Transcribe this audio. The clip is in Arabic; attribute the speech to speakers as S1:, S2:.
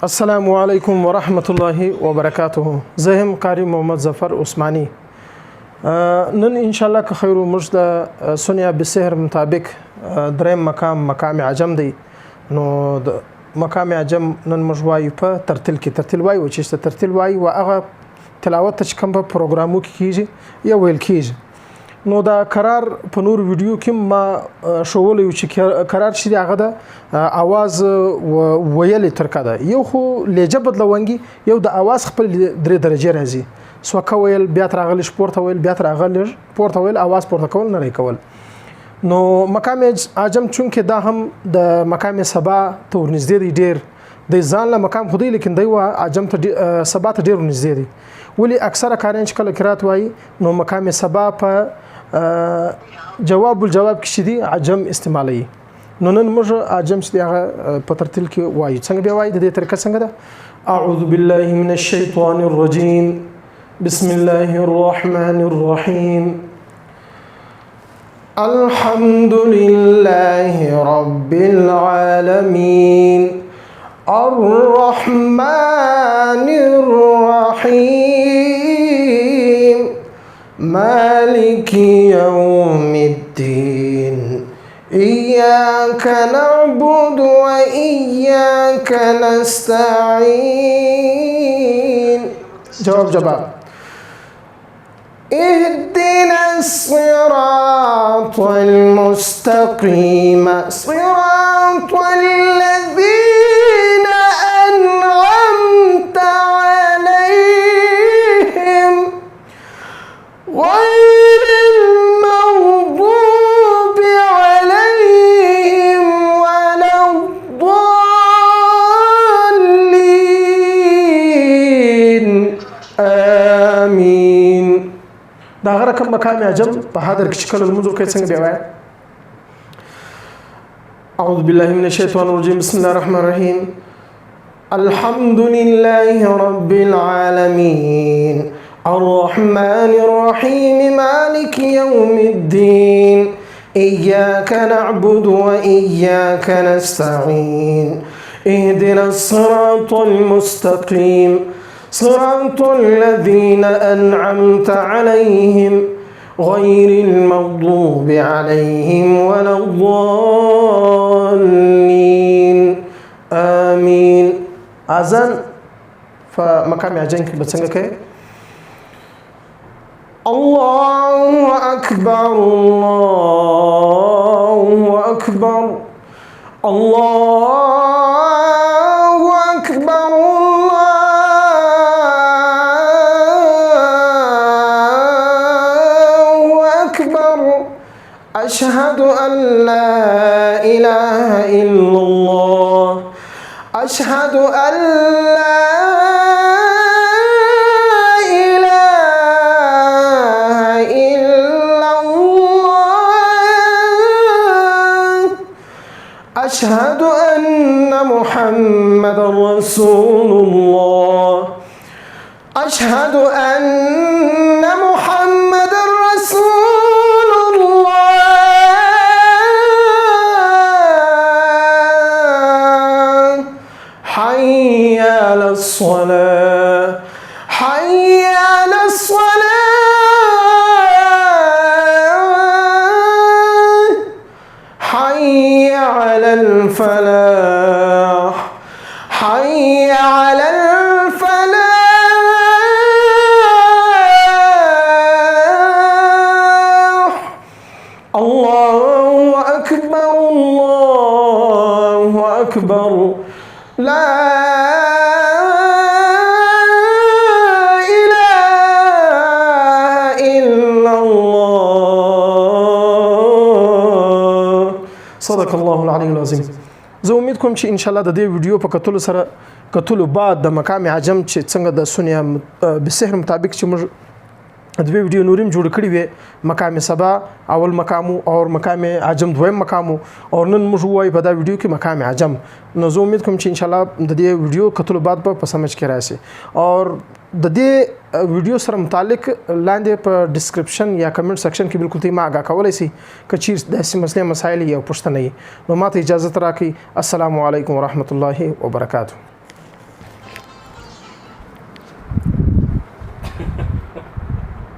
S1: السلام علیکم ورحمت الله وبرکاته. زه هم قاری محمد ظفر عثماني. نن ان شاء الله که خیر موږ د سنیا بسحر مطابق دریم مقام عجم دی. نو د مقام عجم نن موږ وایو په ترتیل کې ترتیل وایو چې ترتیل وایو او هغه تلاوت چې کوم په پروګرامو کې کیږي یا ویل کیږي. نو دا قرار په نور ویډیو کې ما شوول یو چې قرار شې هغه د اواز ویل ترکه ده. یو خو لهجه بدلونګي یو د اواز خپل درې درجه راځي. سوکه ویل بیا تر غل سپورت ویل بیا تر غل پورت ویل اواز پورته کول نه کول. نو مقام عجم چونکه دا هم د مقام سبا ته ورنږدې دی ډیر د ځان له مقام خودی لیکن دی وا عجم ته سبا ته ډیر ورنږدې دی. ولی اکثره کارین چې کله قرات وای نو مقام سبا په جواب الجواب کې شدي عجم استعمالي. نو نن موږ عجم چې هغه په ترتیل کې وای څنګه بیا وای د دې طریقه څنګه ده. اعوذ بالله من الشیطان الرجیم بسم الله الرحمن الرحيم الحمد لله رب العالمين الرحمن الرحيم مالك يوم الدين إياك نعبد وإياك نستعين. جواب اهدنا الصراط المستقيم صراط الذين أنعمت عليهم غير المغضوب عليهم ولا الضالين آمين. دا غره کوم مقام عجم په حاضر کې شکل المنظور کې څنګه دی. اعوذ بالله من الشیطان الرجیم بسم الله الرحمن الرحیم الحمد لله رب العالمين الرحمن الرحيم مالك يوم الدين إياك نعبد وإياك نستعين اهدنا الصراط المستقيم صراط الذين أنعمت عليهم غير المغضوب عليهم ولا الضالين آمين. أذان فمقام عجن بتسنجك الله أكبر الله أكبر الله أكبر أشهد أن لا إله إلا الله أشهد أن لا إله إلا الله أشهد أن محمدا رسول الله أشهد أن محمدا رسول الله حي على الصلاة حي على الصلاة حي على الفلاح حي على الفلاح. الله أكبر الله أكبر لا إله إلا الله. صدق الله العلي العظيم. زه امید کوم چې ان شاء الله د دې ویډیو په کتلو سره کتلو بعد د مقام عجم چې څنګه د سنیا بسحر مطابق چې موږ دوی ویډیو نوریم جوړ کړی وي مقام سبا اول مقام او مقام عجم دویم مقام او نن موږ وایو په دا ویډیو کې مقام عجم. نو زه امید کوم چې ان شاء الله د دې ویډیو کتلو بعد په سمجھ کې راشي او د دې ویډیو سره متعلق لاندې په ډسکرپشن یا کمنټ سیکشن کې بالکل ته ما آگاه کولای شي که چیرې د مسلې مسایل یا پوښتنه نو ماته اجازه راکړئ. السلام علیکم ورحمت الله وبرکاته.